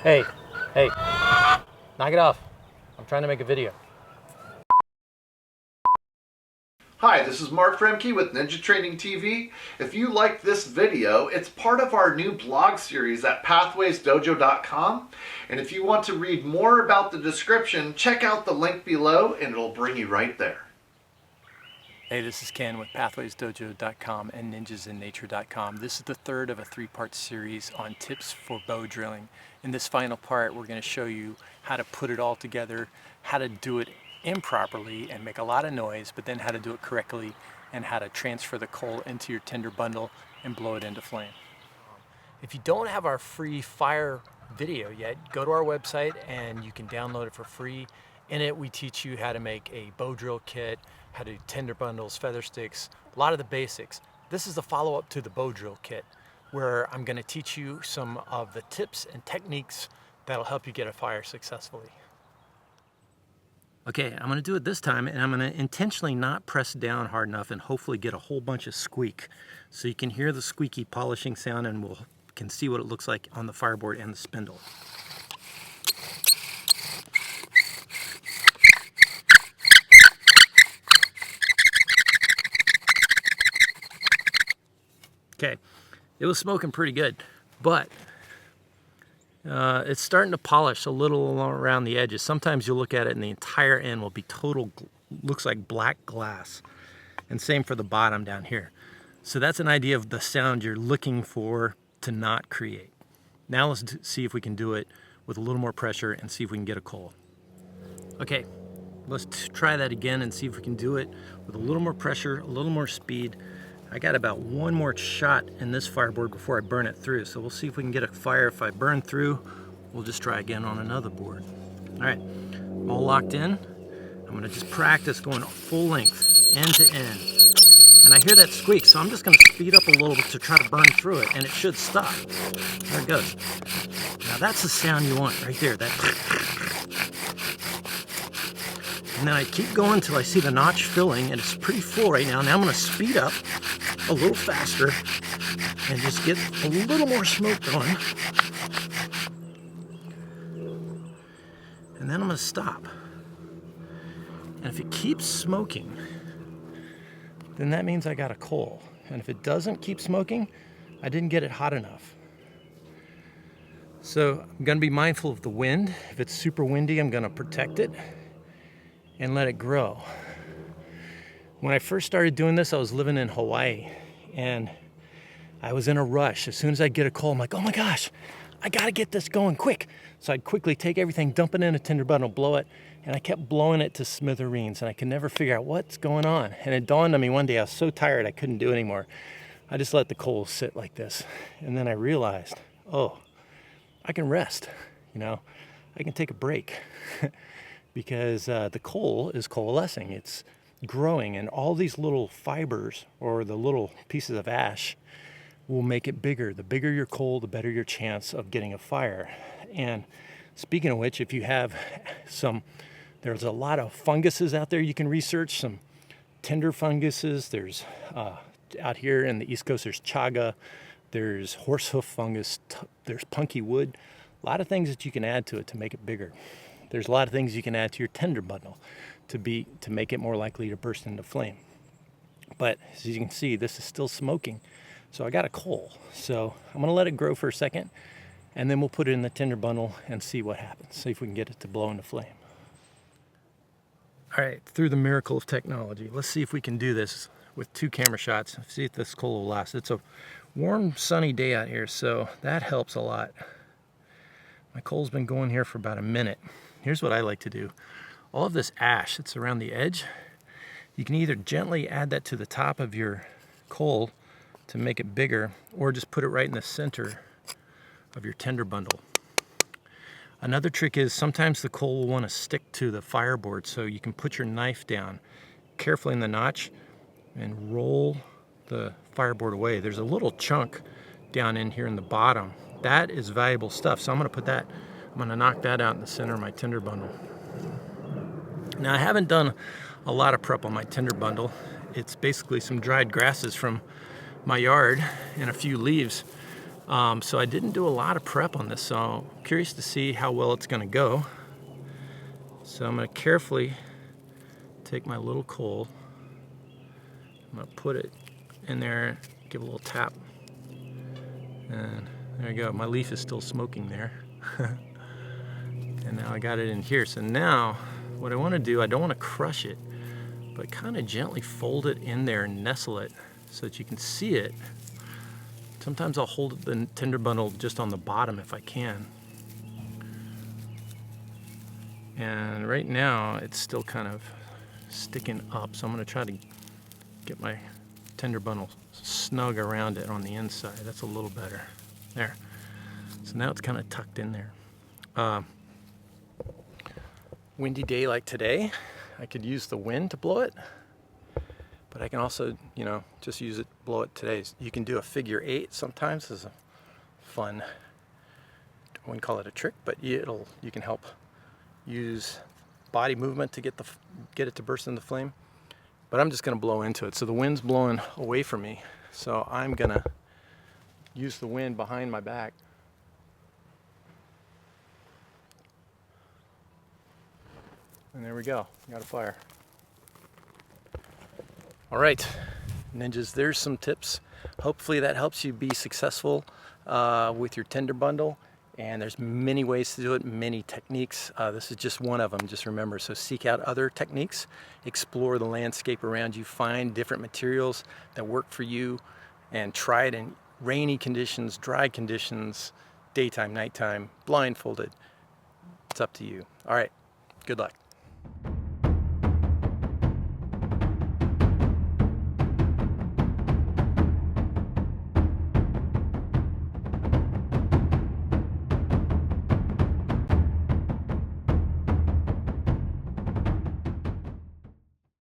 Hey, hey, knock it off. I'm trying to make a video. Hi, this is Mark Fremke with Ninja Training TV. If you liked this video, it's part of our new blog series at pathwaysdojo.com. And if you want to read more about the description, check out the link below and it'll bring you right there. Hey, this is Ken with pathwaysdojo.com and ninjasinnature.com. This is the third of a three-part series on tips for bow drilling. In this final part, we're going to show you how to put it all together, how to do it improperly and make a lot of noise, but then how to do it correctly and how to transfer the coal into your tinder bundle and blow it into flame. If you don't have our free fire video yet, go to our website and you can download it for free. In it, we teach you how to make a bow drill kit, how to do tinder bundles, feather sticks, a lot of the basics. This is the follow-up to the bow drill kit, where I'm going to teach you some of the tips and techniques that'll help you get a fire successfully. Okay, I'm going to do it this time, and I'm going to intentionally not press down hard enough and hopefully get a whole bunch of squeak. So you can hear the squeaky polishing sound and we can see what it looks like on the fireboard and the spindle. Okay, it was smoking pretty good, but it's starting to polish a little around the edges. Sometimes you'll look at it and the entire end will be looks like black glass. And same for the bottom down here. So that's an idea of the sound you're looking for to not create. Now let's see if we can do it with a little more pressure and see if we can get a coal. Okay, let's try that again and see if we can do it with a little more pressure, a little more speed. I got about one more shot in this fireboard before I burn it through. So we'll see if we can get a fire. If I burn through, we'll just try again on another board. All right, I'm all locked in. I'm gonna just practice going full length, end to end. And I hear that squeak, so I'm just gonna speed up a little bit to try to burn through it, and it should stop. There it goes. Now that's the sound you want right there. That. And then I keep going until I see the notch filling, and it's pretty full right now. Now I'm gonna speed up a little faster and just get a little more smoke going. And then I'm gonna stop. And if it keeps smoking, then that means I got a coal. And if it doesn't keep smoking, I didn't get it hot enough. So I'm gonna be mindful of the wind. If it's super windy, I'm gonna protect it and let it grow. When I first started doing this, I was living in Hawaii and I was in a rush. As soon as I get a coal, I'm like, oh my gosh, I gotta get this going quick. So I'd quickly take everything, dump it in a tinder bundle, blow it, and I kept blowing it to smithereens and I could never figure out what's going on. And it dawned on me one day, I was so tired I couldn't do it anymore. I just let the coal sit like this. And then I realized, oh, I can rest, I can take a break because the coal is coalescing. It's growing, and all these little fibers or the little pieces of ash will make it bigger. The bigger your coal, the better your chance of getting a fire. And speaking of which, if you have there's a lot of funguses out there you can research, some tender funguses. There's out here in the East Coast, there's chaga, there's horsehoof fungus, there's punky wood. A lot of things that you can add to it to make it bigger. There's a lot of things you can add to your tinder bundle to make it more likely to burst into flame. But as you can see, this is still smoking. So I got a coal. So I'm gonna let it grow for a second and then we'll put it in the tinder bundle and see what happens. See if we can get it to blow into flame. All right, through the miracle of technology, let's see if we can do this with 2 camera shots. See if this coal will last. It's a warm, sunny day out here, so that helps a lot. My coal's been going here for about a minute. Here's what I like to do. All of this ash that's around the edge, you can either gently add that to the top of your coal to make it bigger, or just put it right in the center of your tinder bundle. Another trick is sometimes the coal will want to stick to the fireboard, so you can put your knife down carefully in the notch and roll the fireboard away. There's a little chunk down in here in the bottom. That is valuable stuff, so I'm going to knock that out in the center of my tinder bundle. Now I haven't done a lot of prep on my tinder bundle. It's basically some dried grasses from my yard and a few leaves So I didn't do a lot of prep on this, so I'm curious to see how well it's gonna go. So I'm gonna carefully take my little coal, I'm gonna put it in there, give a little tap, and there you go. My leaf is still smoking there. And now I got it in here. So now what I wanna do, I don't wanna crush it, but kind of gently fold it in there and nestle it so that you can see it. Sometimes I'll hold the tender bundle just on the bottom if I can. And right now it's still kind of sticking up, so I'm going to try to get my tender bundle snug around it on the inside. That's a little better. There. So now it's kind of tucked in there. Windy day like today, I could use the wind to blow it, but I can also, just use it, blow it today. You can do a figure 8 sometimes as a fun, I wouldn't call it a trick, but you can help use body movement to get it to burst into flame. But I'm just gonna blow into it. So the wind's blowing away from me. So I'm gonna use the wind behind my back. And there we go, got a fire. All right, ninjas, there's some tips. Hopefully that helps you be successful with your tender bundle. And there's many ways to do it, many techniques. This is just one of them, just remember. So seek out other techniques, explore the landscape around you, find different materials that work for you, and try it in rainy conditions, dry conditions, daytime, nighttime, blindfolded. It's up to you. All right, good luck.